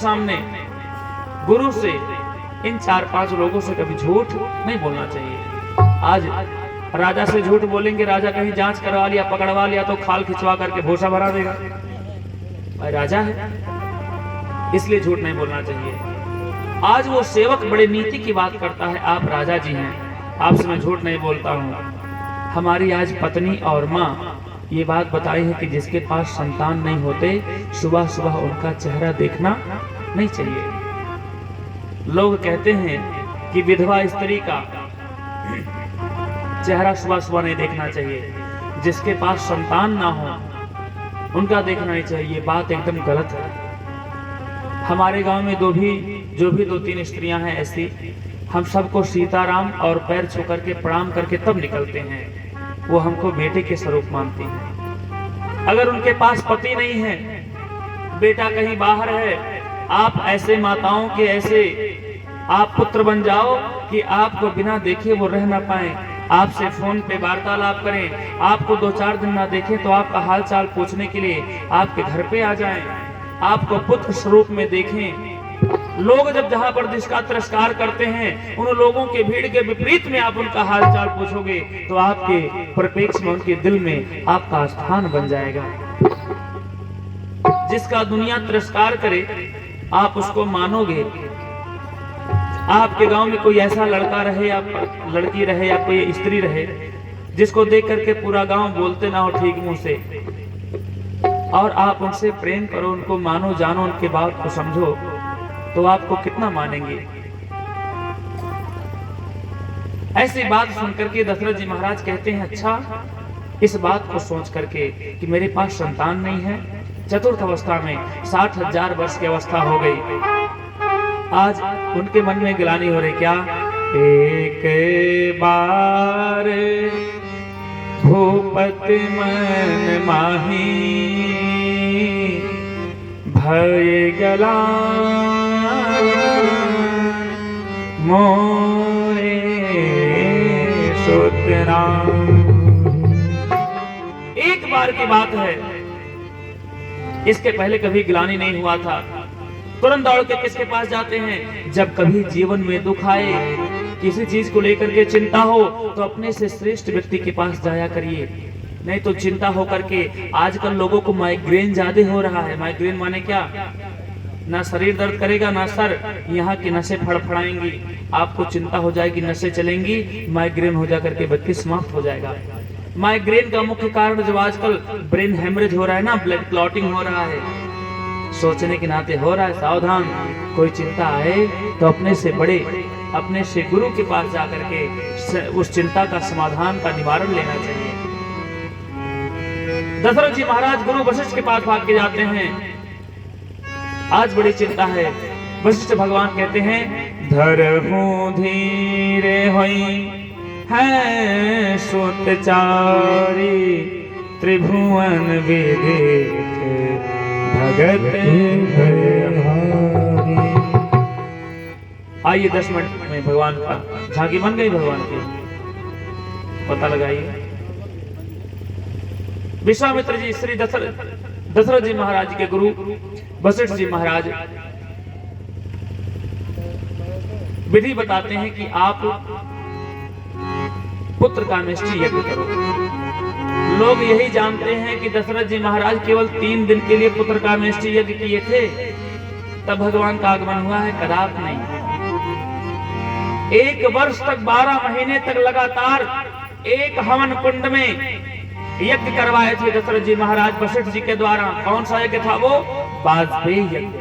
सामने गुरु से, इन 4-5 लोगों से कभी झूठ नहीं बोलना चाहिए। आज राजा से झूठ बोलेंगे, राजा कहीं जांच करवा लिया, पकड़वा लिया तो खाल खिंचवा करके भूसा भरा देगा। भाई राजा है, इसलिए झूठ नहीं बोलना चाहिए। आज वो सेवक बड़े नीति की बात करता है, आप राजा जी हैं, आपसे मैं झूठ नहीं बोलता हूँ। हमारी आज पत्नी और माँ ये बात बताई है कि जिसके पास संतान नहीं होते, सुबह सुबह उनका चेहरा देखना नहीं चाहिए। लोग कहते हैं कि विधवा स्त्री का चेहरा सुबह सुबह नहीं देखना चाहिए, जिसके पास संतान ना हो उनका देखना नहीं चाहिए। ये बात एकदम गलत है। हमारे गांव में जो भी 2-3 स्त्रियां हैं ऐसी, हम सबको सीताराम और पैर छू करके प्रणाम करके तब निकलते हैं। वो हमको बेटे के स्वरूप मानती हैं। अगर उनके पास पति नहीं है, बेटा कहीं बाहर है, आप ऐसे माताओं के ऐसे आप पुत्र बन जाओ कि आपको बिना देखे वो रह ना पाए, आपसे फोन पे वार्तालाप करें, आपको 2-4 दिन ना देखें तो आपका हाल चाल पूछने के लिए आपके घर पे आ जाएं, आपको पुत्र स्वरूप में देखें। लोग जब जहां पर जिसका तिरस्कार करते हैं, उन लोगों के भीड़ के विपरीत में आप उनका हाल चाल पूछोगे तो आपके परिप्रेक्ष्य में, उनके दिल में आपका स्थान बन जाएगा। जिसका दुनिया तिरस्कार करे आप उसको मानोगे। आपके गांव में कोई ऐसा लड़का रहे या लड़की रहे या कोई स्त्री रहे जिसको देख करके पूरा गांव बोलते ना हो ठीक मुंह से, और आप उनसे प्रेम करो, उनको मानो जानो, उनके बात को समझो, तो आपको कितना मानेंगे। ऐसी बात सुनकर के दशरथ जी महाराज कहते हैं, अच्छा इस बात को सोच करके कि मेरे पास संतान नहीं है, चतुर्थ अवस्था में 60,000 वर्ष की अवस्था हो गई, आज उनके मन में ग्लानि हो रही, क्या एक बार भूपति मन माही भय गला मोरे सुतरा। एक बार की बात है, इसके पहले कभी ग्लानि नहीं हुआ था। तुरंत दौड़ के किसके पास जाते हैं? जब कभी जीवन में दुख आए, किसी चीज को लेकर के चिंता हो तो अपने से श्रेष्ठ व्यक्ति के पास जाया करिए, नहीं तो चिंता हो करके आजकल लोगों को माइग्रेन ज्यादा हो रहा है। माइग्रेन माने क्या? ना शरीर दर्द करेगा ना सर, यहाँ की नसें फड़फड़ाएंगी, आपको चिंता हो जाएगी, नसें चलेंगी, माइग्रेन हो जा करके व्यक्ति समाप्त हो जाएगा। माइग्रेन का मुख्य कारण जो आजकल ब्रेन हेमरेज हो रहा है ना, ब्लड क्लॉटिंग हो रहा है, सोचने के नाते हो रहा है। सावधान, कोई चिंता आए तो अपने से बड़े, अपने से गुरु के पास जाकर के उस चिंता का समाधान का निवारण लेना चाहिए। दशरथ जी महाराज गुरु वशिष्ठ के पास भाग के जाते हैं, आज बड़ी चिंता है। वशिष्ठ भगवान कहते हैं, धरहु धीरे होई है सुतचारी, त्रिभुवन विदित भगत भयहारी। आइए 10 मिनट में भगवान का झांकी बन गई, भगवान की पता लगाइए। विश्वामित्र जी श्री दशरथ जी महाराज के गुरु वशिष्ठ जी महाराज विधि बताते हैं कि आप पुत्र कामेष्टि यज्ञ करो। लोग यही जानते हैं कि दशरथ जी महाराज केवल 3 दिन के लिए पुत्र कामेष्टि यज्ञ किए थे, तब भगवान का आगमन हुआ है, कदापि नहीं। 1 वर्ष तक 12 महीने तक लगातार एक हवन कुंड में यज्ञ करवाए थे दशरथ जी महाराज वशिष्ठ जी के द्वारा। कौन सा यज्ञ था वो? वाजपेयी यज्ञ।